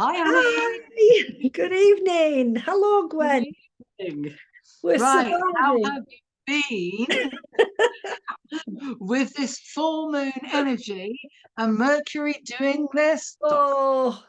Hi, Annie. Hi, good evening. Hello, Gwen. Good evening. We're Right, how surviving. have you been with this full moon energy and Mercury doing their stuff? Oh,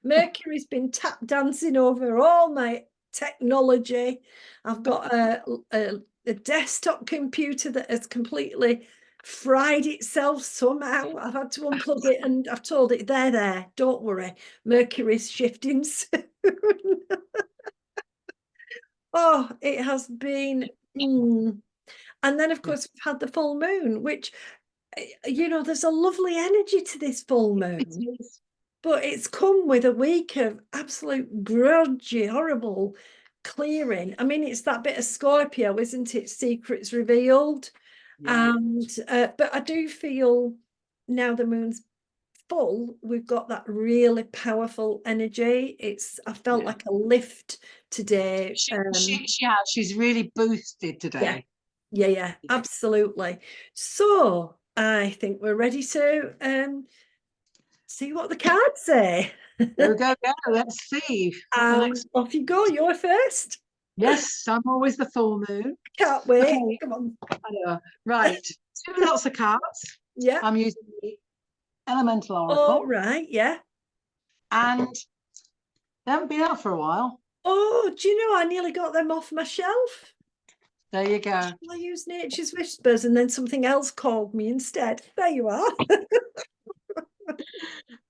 Mercury's been tap dancing over all my technology. I've got a desktop computer that has completely fried itself somehow. I've had to unplug it and I've told it, there, don't worry. Mercury's shifting soon. Oh, it has been. And then, of course, we've had the full moon, which, there's a lovely energy to this full It moon, is. but it's come with a week of absolute grudgy, horrible clearing. I mean, it's that bit of Scorpio, isn't it? Secrets revealed. Yeah. And, but I do feel now the moon's full, we've got that really powerful energy. I felt Yeah. like a lift today. She has. She's really boosted Yeah, today. yeah, absolutely. So I think we're ready to see what the cards say. Go, go, go. Let's see what the next. Off you go. You're first. Yes, I'm always the full moon. Can't wait. Okay. Come on. Right. Two lots of cards. Yeah. I'm using the Elemental All Oracle, right. Yeah. and they haven't been out for a while. Oh, do you know, I nearly got them off my shelf. There you go. I used Nature's Whispers and then something else called me instead. There you are.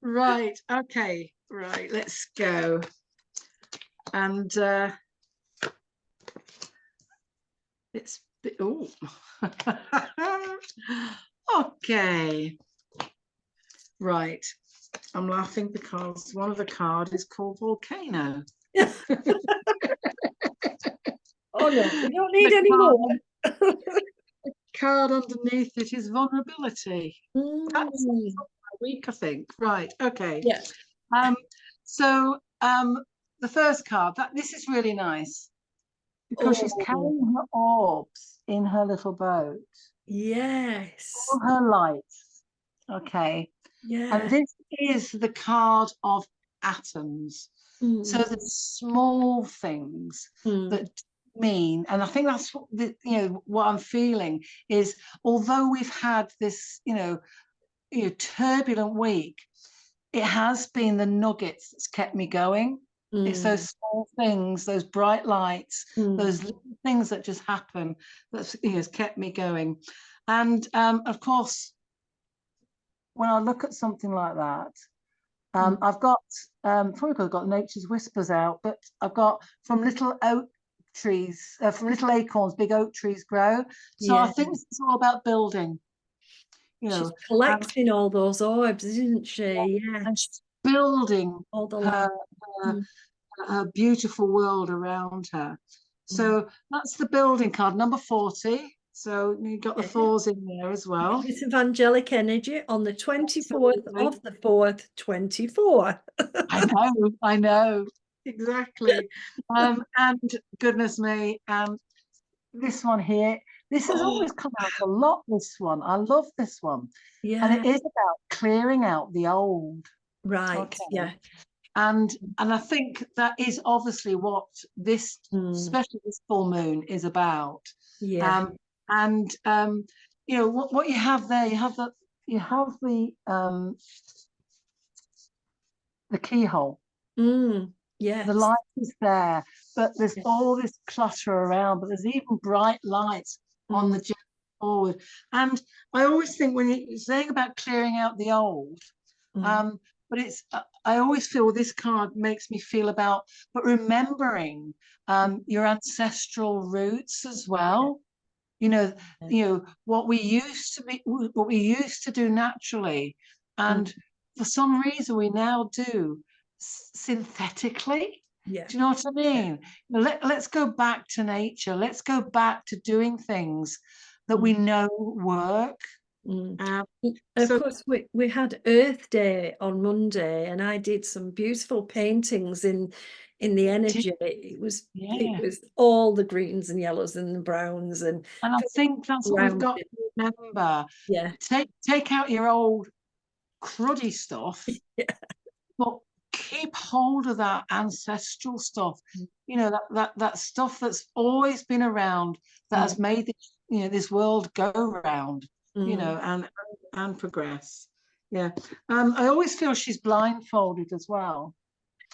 Right. Okay. Right. Let's go. And it's oh. Okay. Right. I'm laughing because one of the cards is called Volcano. Oh no, we don't need The any more. card underneath it is vulnerability. That's Mm. a week, I think. Right. Okay. Yeah. So the first card, this is really nice because she's Oh, carrying her orbs in her little boat, all yes. her lights. Okay. And Yeah. this is the card of atoms. So Mm. the small things Mm. that mean, and I think that's what what I'm feeling is, although we've had this, turbulent week, it has been the nuggets that's kept me going. It's Mm. those small things, those bright lights, Mm. those little things that just happen that's has kept me going. And of course, when I look at something like that, Mm. I've got probably because I've got Nature's Whispers out, but I've got from little oak trees, from little acorns, big oak trees grow. So I Yeah. think this is all about building, She's and, collecting all those orbs, isn't she? and Yes. she's building All the light. her, her Mm. a beautiful world around her. Mm. So that's the building card, number 40. So you got the Yeah. fours in there as well. Bit of angelic energy on the 24th Absolutely. of the 4th, 24. I know, exactly. And goodness me, this one here, this has Oh, always come out a lot, this one. I love this one. And yeah. it is about clearing out the old. Right. Okay. Yeah. And I think that is obviously what this, Mm. especially this full moon, is about. Yeah. Um, and what you have there, you have the keyhole. Mm. The Yes. light is there, but there's Yeah. all this clutter around. But there's even bright lights on Mm. the journey forward. And I always think when you're saying about clearing out the old, Mm. um, but I always feel this card makes me feel about, but remembering your ancestral roots as well. You know, Yeah. what we used to be, what we used to do naturally, Mm. and for some reason we now do synthetically. Yeah. Do you know what I Yeah. mean? Let's go back to nature. Let's go back to doing things that we Mm. know work. Mm. Um, Of so course, we had Earth Day on Monday, and I did some beautiful paintings in the energy. It yeah, was all the greens and yellows and the browns and and I think that's what we've around got it. to remember. Yeah, Take out your old cruddy stuff, yeah, but keep hold of that ancestral stuff, you know, that stuff that's always been around, that has made this, you know, this world go round, you know, and progress. Yeah. I always feel she's blindfolded as well.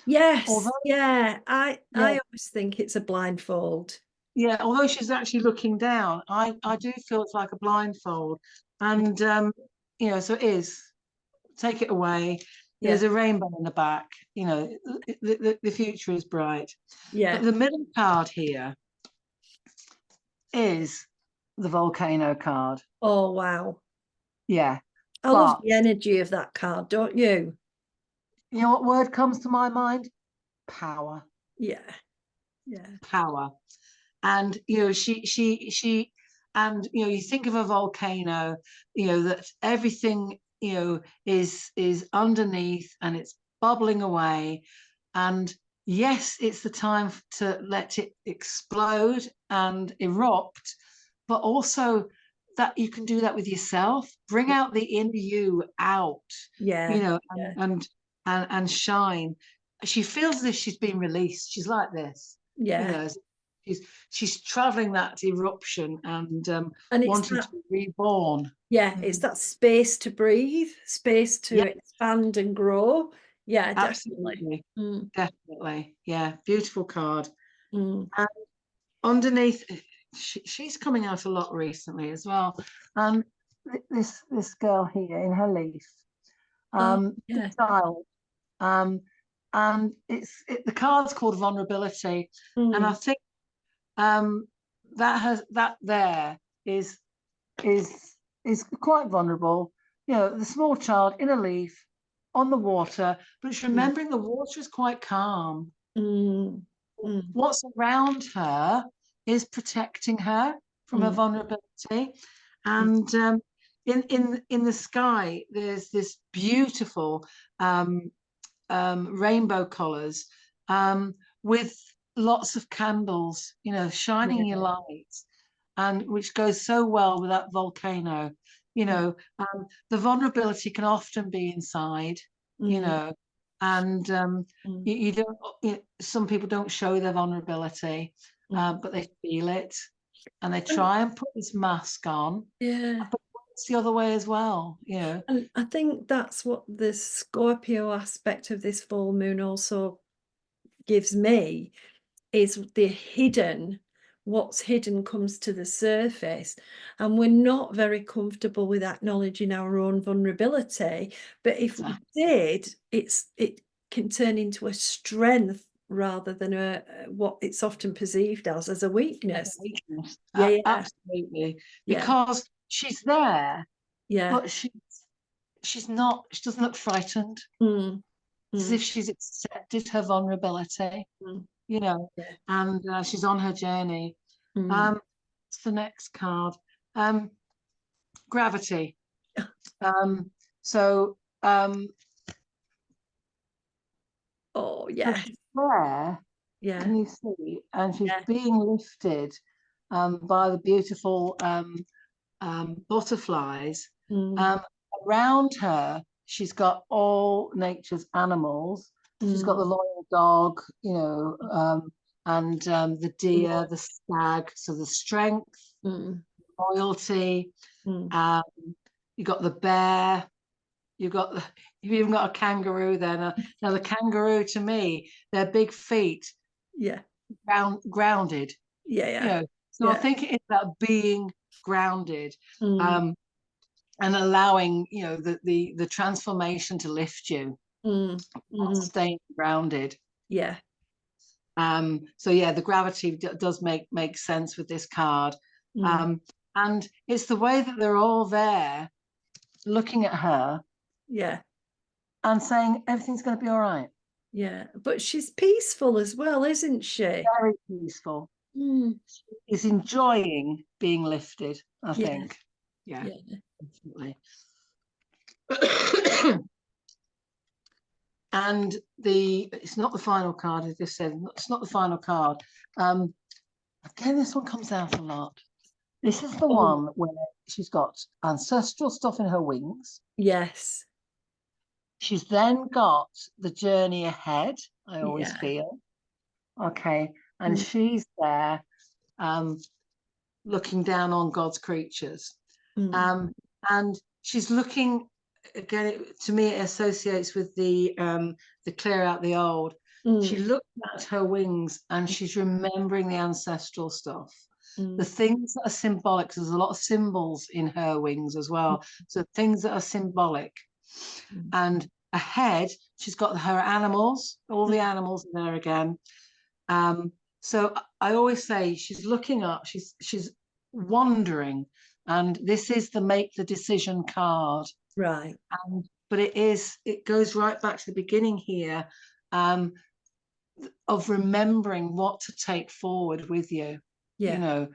Yes. Although, Yeah. I yeah, always think it's a blindfold. yeah, although she's actually looking down, I do feel it's like a blindfold. And you know, so it is. Take it away. Yeah. There's a rainbow in the back. You know, the future is bright. Yeah. But the middle card here is the volcano card. Oh, wow. Yeah. I love But the energy of that card, don't you? you know what word comes to my mind? Power. Yeah. Yeah. Power. And you know, she and you know, you think of a volcano, you know, that everything, you know, is underneath and it's bubbling away. And yes, it's the time to let it explode and erupt, but also that you can do that with yourself. Bring out the inner you out, you Yeah. know, Yeah. and shine. She feels as if she's been released. She's like this, you Yeah. know. She's traveling that eruption and And it's wanting that, to be reborn. yeah, it's that space to breathe, space to Yeah, expand and grow. Yeah, definitely. absolutely, definitely. Yeah, beautiful card. Mm. And underneath, she's coming out a lot recently as well. And this girl here in her leaf, Oh, the yeah. child, and the card's called vulnerability, and I think um, that there is is quite vulnerable. You know, the small child in a leaf on the water, but it's remembering the water is quite calm. Mm. What's around her is protecting her from her vulnerability, and in the sky there's this beautiful rainbow colors with lots of candles, you know, shining your Yeah. light, and which goes so well with that volcano. You know, the vulnerability can often be inside, you know, and you don't. Some people don't show their vulnerability, but they feel it, and they try and put this mask on. Yeah. But it's the other way as well, you know. And I think that's what the Scorpio aspect of this full moon also gives me, is the hidden, what's hidden comes to the surface, and we're not very comfortable with acknowledging our own vulnerability. But if we did, it can turn into a strength rather than a what it's often perceived as a weakness. Weakness. Yeah, yeah, Absolutely, yeah, because she's there, yeah. but she's not. She doesn't look frightened. Mm, It's as mm, if she's accepted her vulnerability, mm, you know, yeah, and she's on her journey. mm. What's the next card? Um, Gravity. Um, so Oh, so yeah, she's there. yeah, Can you see? And she's yeah. being lifted by the beautiful butterflies. Mm, Um, Around her, she's got all nature's animals. She's got mm, the loyal dog, you know, and the deer, the stag. So the strength, mm, loyalty. mm. Um, you got the bear. You've got you've even got a kangaroo there. Now the kangaroo, to me, their big feet Yeah, grounded. yeah, You yeah, know, so I yeah. think it's about being grounded. Mm, Um, and allowing, you know, the transformation to lift you mm, while mm. staying grounded. Yeah. So yeah, the gravity does make sense with this card. Mm, um, and it's the way that they're all there looking at her yeah, and saying everything's going to be all right. yeah. But she's peaceful as well, isn't she? Very peaceful. Mm, Is enjoying being lifted, I yeah, think. Yeah, yeah. definitely. And it's not the final card, as I just said, it's not the final card. Again, this one comes out a lot. This is the Oh, one where she's got ancestral stuff in her wings. yes. She's then got the journey ahead, I always Yeah. feel. Okay. And Mm, she's there looking down on God's creatures. mm, Um, and she's looking again, to me, it associates with the clear out the old. She mm, looks at her wings and she's remembering the ancestral stuff. The mm, things that are symbolic, there's a lot of symbols in her wings as well. So things that are symbolic. mm, And ahead, she's got her animals, all the mm, animals are there again. Um, so I always say she's looking up, she's wondering, and this is the make the decision card. right. But it goes right back to the beginning here, um, of remembering what to take forward with you. You Yeah. know,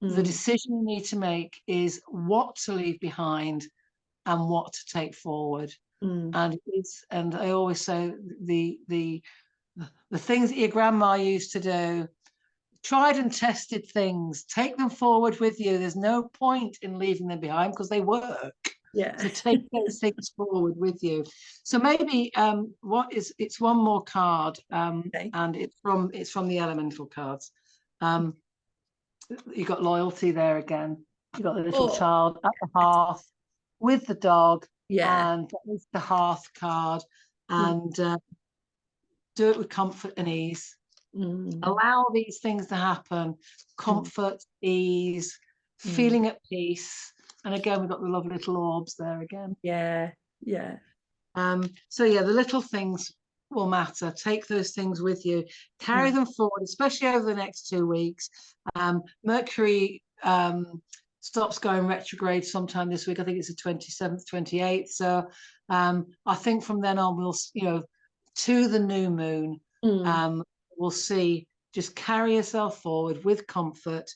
the Mm, decision you need to make is what to leave behind and what to take forward. mm. And I always say the things that your grandma used to do, tried and tested things, take them forward with you. There's no point in leaving them behind because they work. Yeah. So take those things forward with you. So maybe it's one more card, Okay. and it's from the elemental cards. Um, you got loyalty there again. You got the little Oh, child at the hearth with the dog, yeah. and that is the hearth card. Mm, And do it with comfort and ease. mm, Allow these things to happen. mm, Comfort, ease, mm. feeling at peace. And again, we've got the lovely little orbs there again. Yeah. Yeah. So yeah, the little things will matter. Take those things with you, carry Mm, them forward, especially over the next 2 weeks. Mercury stops going retrograde sometime this week. I think it's the 27th, 28th. So I think from then on, to the new moon, mm, we'll see. Just carry yourself forward with comfort.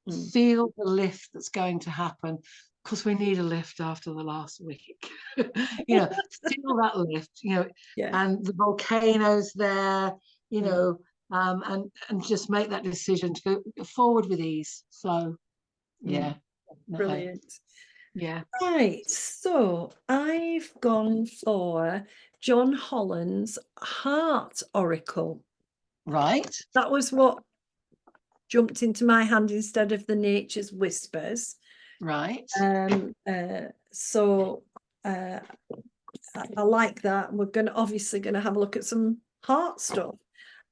mm. Feel the lift that's going to happen because we need a lift after the last week. Feel that lift, Yeah. and the volcanoes there, Mm, and just make that decision to go forward with ease. So, mm. yeah, definitely. Brilliant. Yeah, Right. So I've gone for John Holland's Heart Oracle. right, That was what jumped into my hand instead of the Nature's Whispers. right. So I like that. We're obviously gonna have a look at some heart stuff.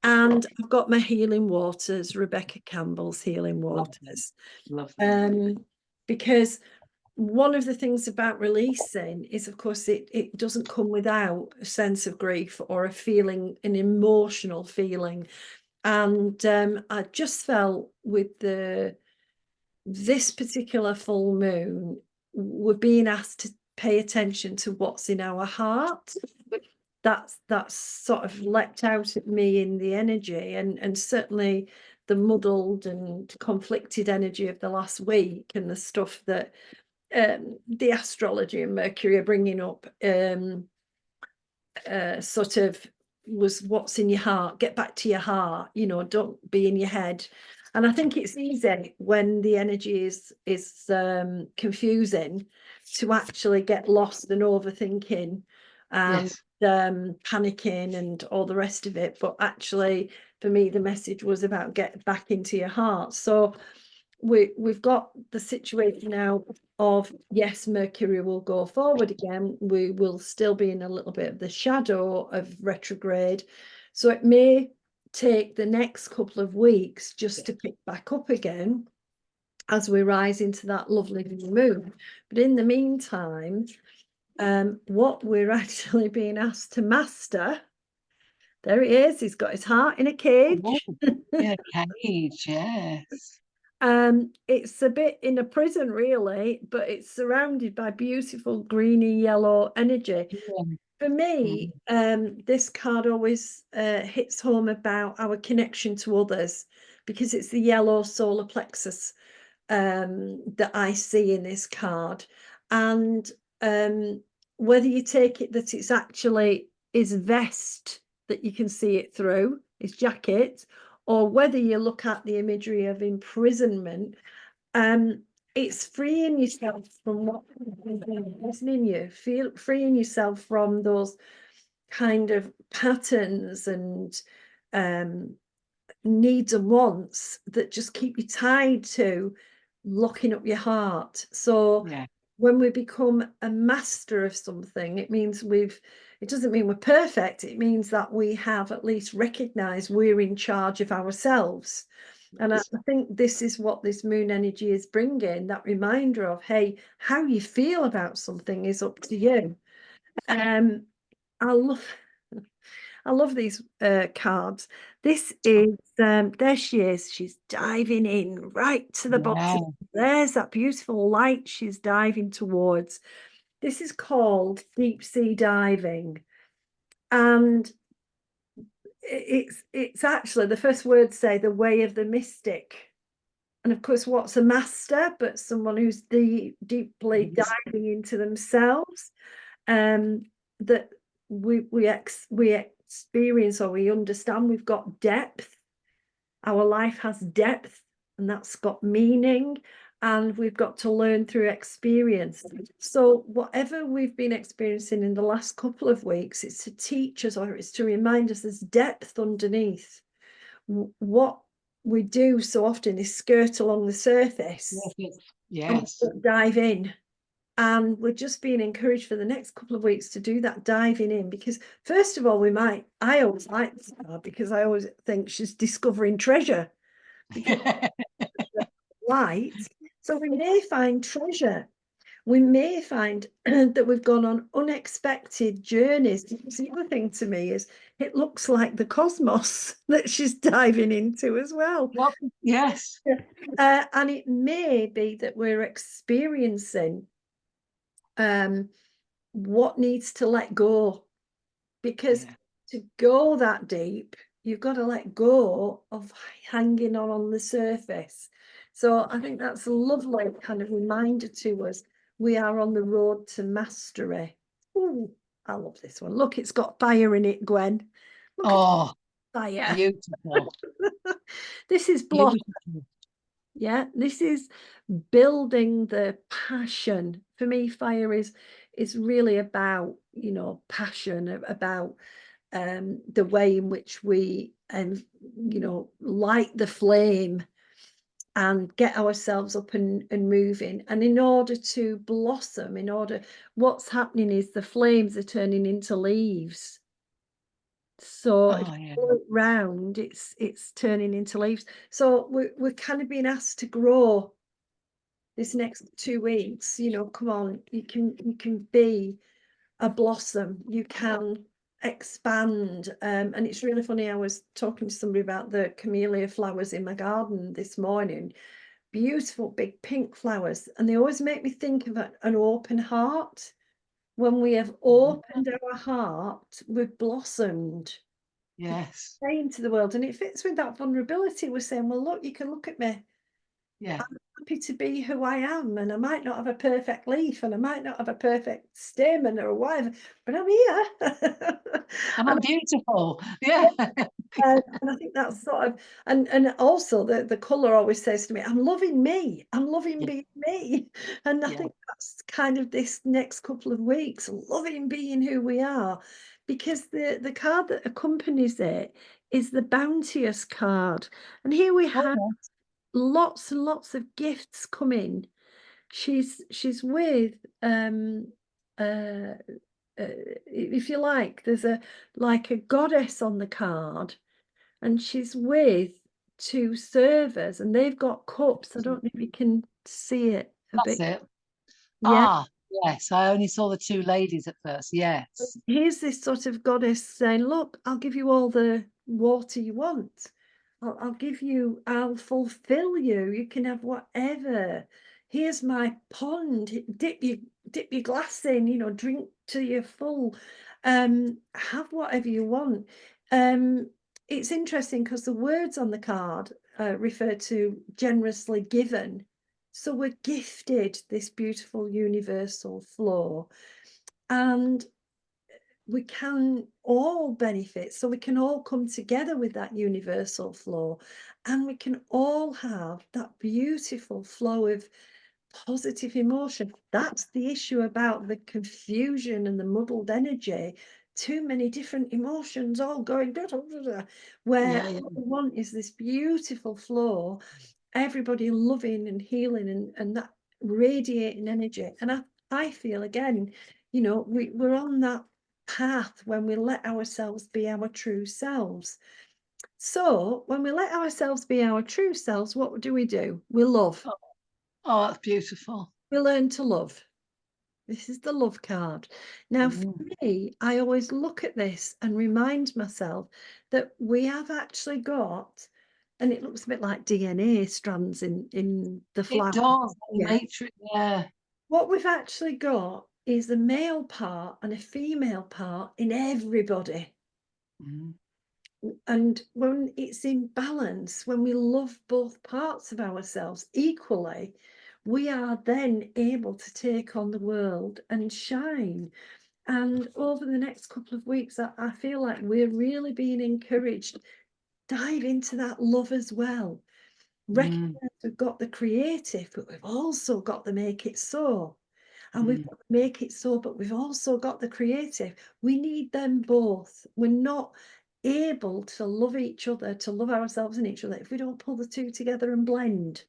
And I've got my Healing Waters, Rebecca Campbell's Healing Lovely, Waters. lovely. Because one of the things about releasing is, of course, it doesn't come without a sense of grief or a feeling, an emotional feeling. And I just felt with this particular full moon, we're being asked to pay attention to what's in our heart. That's sort of leapt out at me in the energy, and certainly the muddled and conflicted energy of the last week and the stuff that the astrology and Mercury are bringing up, sort of was what's in your heart. Get back to your heart, don't be in your head. And I think it's easy when the energy is confusing to actually get lost and overthinking and Yes, panicking and all the rest of it. But actually, for me, the message was about get back into your heart. So we've got the situation now of, yes, Mercury will go forward again. We will still be in a little bit of the shadow of retrograde. So it may take the next couple of weeks just to pick back up again as we rise into that lovely new moon. But in the meantime, what we're actually being asked to master, there he is, he's got his heart in a oh, cage. in a cage. Yes. It's a bit in a prison, really, but it's surrounded by beautiful greeny yellow energy. Yeah. For Mm. me, this card always hits home about our connection to others, because it's the yellow solar plexus that I see in this card. And whether you take it that it's actually his vest that you can see it through, his jacket, or whether you look at the imagery of imprisonment, it's freeing yourself from what is in you, freeing yourself from those kind of patterns and needs and wants that just keep you tied to locking up your heart. So Yeah. when we become a master of something, it means it doesn't mean we're perfect. It means that we have at least recognized we're in charge of ourselves. And I think this is what this moon energy is bringing, that reminder of, hey, how you feel about something is up to you. I love I love these cards. This is there she is. She's diving in right to the Yeah. bottom. There's that beautiful light she's diving towards. This is called deep sea diving. And it's actually, the first words say the way of the mystic. And of course, what's a master but someone who's deeply Yes. diving into themselves? That we experience, or we understand we've got depth. Our life has depth, and that's got meaning, and we've got to learn through experience. So whatever we've been experiencing in the last couple of weeks, it's to teach us, or it's to remind us there's depth underneath. What we do so often is skirt along the surface Yes. and Yes. dive in. And we're just being encouraged for the next couple of weeks to do that diving in, because first of all, I always like this card because I always think she's discovering treasure, because light. So we may find treasure. We may find that we've gone on unexpected journeys. The other thing to me is it looks like the cosmos that she's diving into as well. Well, yes. And it may be that we're experiencing what needs to let go, because Yeah. to go that deep, you've got to let go of hanging on the surface. So I think that's a lovely kind of reminder to us. We are on the road to mastery. Ooh, I love this one. Look, it's got fire in it, Gwen. Look at Oh, fire. beautiful. This is block. Beautiful. Yeah, this is building the passion. For me, fire is really about, passion, about the way in which we light the flame and get ourselves up and moving. And in order to blossom, what's happening is the flames are turning into leaves. So if Oh, yeah. you go round, it's turning into leaves. So we're kind of being asked to grow this next 2 weeks. Come on, you can be a blossom, you can expand. And it's really funny, I was talking to somebody about the camellia flowers in my garden this morning. Beautiful big pink flowers, and they always make me think of an open heart. When we have opened our heart, we've blossomed, Yes. into the world. And it fits with that vulnerability. We're saying, well, look, you can look at me, Yeah. happy to be who I am, and I might not have a perfect leaf, and I might not have a perfect stem or whatever, but I'm here. And I'm And beautiful. Yeah. and I think that's sort of, and also the color always says to me, I'm loving me, I'm loving Yeah. being me. And I Yeah. think that's kind of this next couple of weeks, loving being who we are, because the card that accompanies it is the bounteous card. And here we Oh, have yeah. lots and lots of gifts coming. She's with uh, if you like, there's a goddess on the card, and she's with two servers, and they've got cups. I don't know if you can see it a That's bit. it. Yeah. Ah, yes. I only saw the two ladies at first. Yes. Here's this sort of goddess saying, look, I'll give you all the water you want. I'll fulfill you. You can have whatever. Here's my pond. Dip your glass in, drink till you're full. Have whatever you want. It's interesting because the words on the card refer to generously given. So we're gifted this beautiful universal flow. And we can all benefit, so we can all come together with that universal flow, and we can all have that beautiful flow of positive emotion. That's the issue about the confusion and the muddled energy. too many different emotions all going, where Yeah, yeah. what we want is this beautiful flow, everybody loving and healing and that radiating energy. And I feel again, you know, we're on that path when we let ourselves be our true selves. So when we let ourselves be our true selves, what do? We love. Oh, oh, that's beautiful. We learn to love. This is the love card. Now, for Mm. me, I always look at this and remind myself that we have actually got, and it looks a bit like DNA strands in the It flower. does, the Yeah. matrix, yeah. What we've actually got is a male part and a female part in everybody. Mm. And when it's in balance, when we love both parts of ourselves equally, we are then able to take on the world and shine. And over the next couple of weeks, I feel like we're really being encouraged. Dive into that love as well. Mm. Recognize we've got the creative, but we've also got the make it so. And we've Mm. got to make it so, but we've also got the creative. We need them both. We're not able to love each other, to love ourselves and each other, if we don't pull the two together and blend.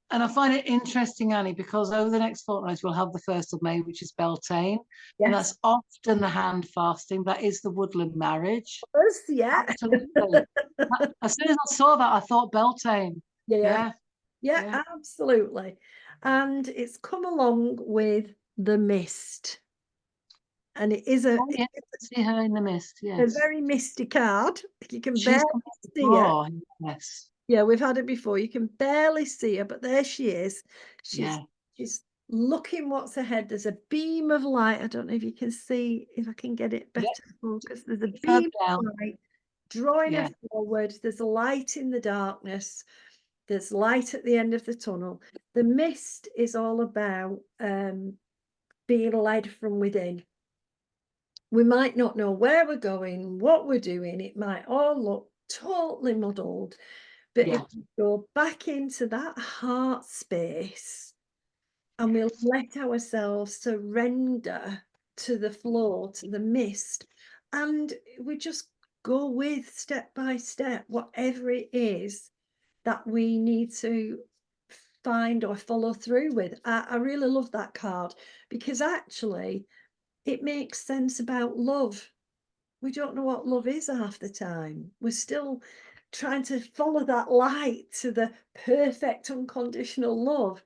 And I find it interesting, Annie, because over the next fortnight we'll have the 1st of May, which is Beltane. And Yes. that's often the hand fasting. That is the woodland marriage. Us, yeah. Absolutely. As soon as I saw that, I thought Beltane. Yeah. Yeah, Yeah, yeah. absolutely. And it's come along with the mist. And it is Oh, yeah. See her in the mist. a Yes. very misty card. You can She's barely come see her. before. Yes. Yeah, we've had it before. You can barely see her, but there she is. She's Yeah. she's looking what's ahead. There's a beam of light. I don't know if you can see, if I can get it Yeah. better focused. There's a Keep her beam of down. light drawing her Yeah. forward. There's a light in the darkness. There's light at the end of the tunnel. The mist is all about being led from within. We might not know where we're going, what we're doing. It might all look totally muddled. But if Yeah. we go back into that heart space and we'll let ourselves surrender to the flow, to the mist, and we just go with step by step, whatever it is that we need to find or follow through with. I really love that card because actually it makes sense about love. We don't know what love is half the time. We're still trying to follow that light to the perfect unconditional love.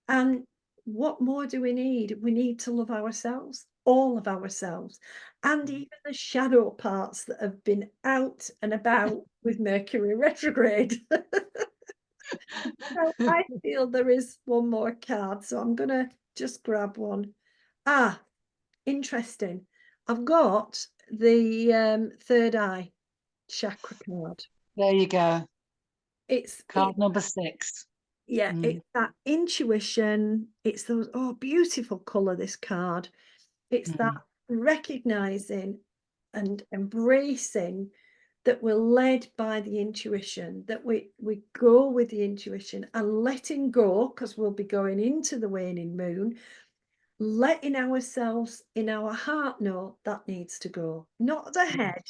And what more do we need? We need to love ourselves, all of ourselves, and even the shadow parts that have been out and about with Mercury retrograde. So I feel there is one more card, so I'm going to just grab one. Ah, interesting. I've got the third eye chakra card. There you go. It Card number 6. yeah, Mm. it's that intuition. It's those, oh, beautiful color, this card. It's that Mm. recognizing and embracing that we're led by the intuition, that we go with the intuition and letting go, because we'll be going into the waning moon, letting ourselves in our heart know that needs to go, not the head,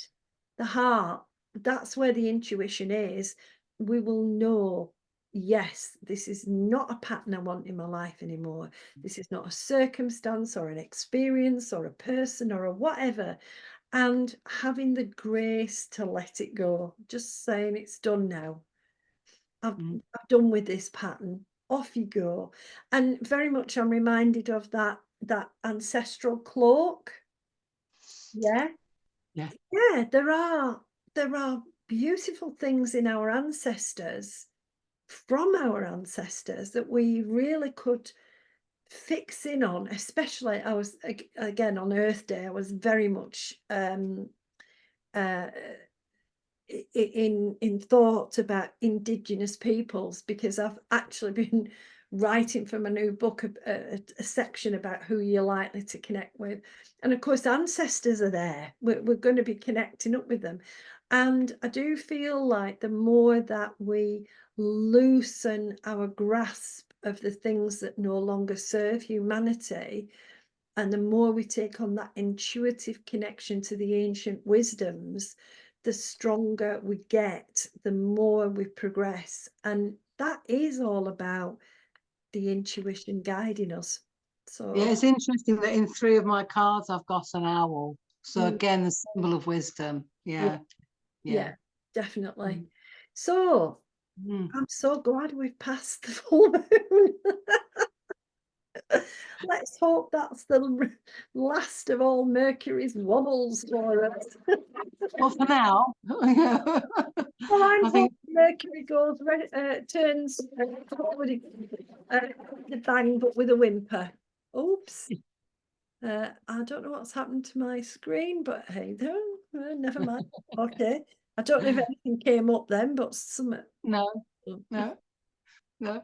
the heart. That's where the intuition is. We will know, yes, this is not a pattern I want in my life anymore. This is not a circumstance or an experience or a person or a whatever. And having the grace to let it go, just saying it's done now. Mm. I've done with this pattern. Off you go. And very much I'm reminded of that ancestral cloak. Yeah. Yeah. Yeah, there are beautiful things in our ancestors, from our ancestors, that we really could fix in on. Especially, I was again on Earth Day, I was very much uh in thought about indigenous peoples, because I've actually been writing for my new book a section about who you're likely to connect with, and of course ancestors are there. We're going to be connecting up with them, and I do feel like the more that we loosen our grasp of the things that no longer serve humanity, And the more we take on that intuitive connection to the ancient wisdoms, the stronger we get, the more we progress. And that is all about the intuition guiding us. Yeah, So, it's interesting that in 3 of my cards I've got an owl. So mm, again, the symbol of wisdom. yeah, Yeah, yeah. yeah, definitely. Mm. So, Mm. I'm so glad we've passed the full moon. Let's hope that's the last of all Mercury's wobbles for us. Well, for now, Well, I'm I think hoping Mercury turns forward, the bang, but with a whimper. Oops. I don't know what's happened to my screen, but hey, no, never mind. Okay. I don't know if anything came up then, but some. no, no, no.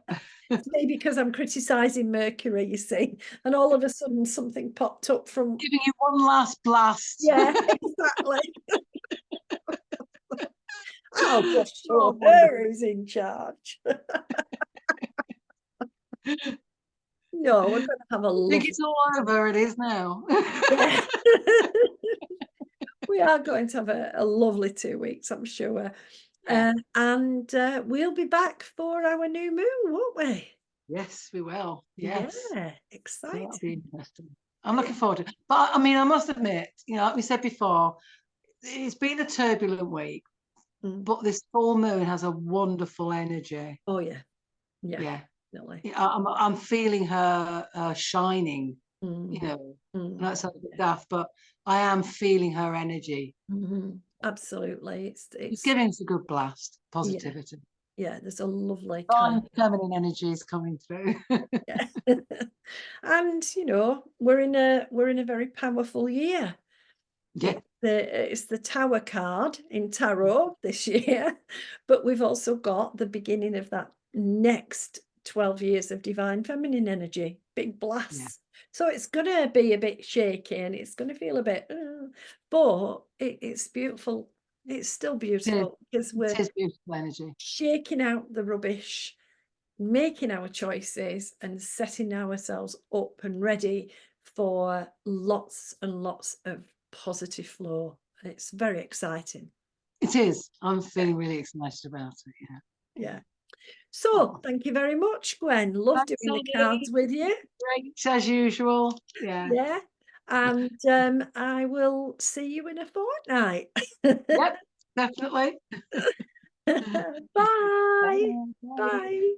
It's maybe because I'm criticising Mercury, you see, and all of a sudden something popped up from. Giving you one last blast. Yeah, exactly. I'll just Oh, show her wonderful. who's in charge. No, we're going to have a I think lovely. it's all over. It is now. Yeah. We are going to have a lovely 2 weeks, I'm sure. Yeah. And we'll be back for our new moon, won't we? Yes, we will. Yeah, Yes. So that'll be exciting. interesting. I'm Yeah. looking forward to it. But I mean, I must admit, like we said before, it's been a turbulent week, Mm. but this full moon has a wonderful energy. Oh, yeah. Yeah, Yeah. definitely. Yeah, I'm feeling her shining, you Mm. know. I know Mm. it sounds a bit Yeah. daft, but I am feeling her energy. Absolutely. It's It's giving us a good blast, yeah, positivity. yeah, there's a lovely kind Fine feminine energy is coming through. yeah. And we're in a very powerful year. Yeah. It's the Tower card in tarot this year, but we've also got the beginning of that next 12 years of divine feminine energy, big Yeah. blasts. So it's gonna be a bit shaky and it's gonna feel a bit, but it's beautiful. It's still It is. beautiful because we're It is beautiful energy. shaking out the rubbish, making our choices and setting ourselves up and ready for lots and lots of positive flow. It's very exciting. It is. I'm Yeah. feeling really excited about it. Yeah. Yeah. Yeah. So Oh, thank you very much, Gwen. Love thanks, doing the cards Eddie. with you. Great as usual. Yeah. Yeah. And I will see you in a fortnight. Yep. Definitely. Bye. Bye. Bye. Bye.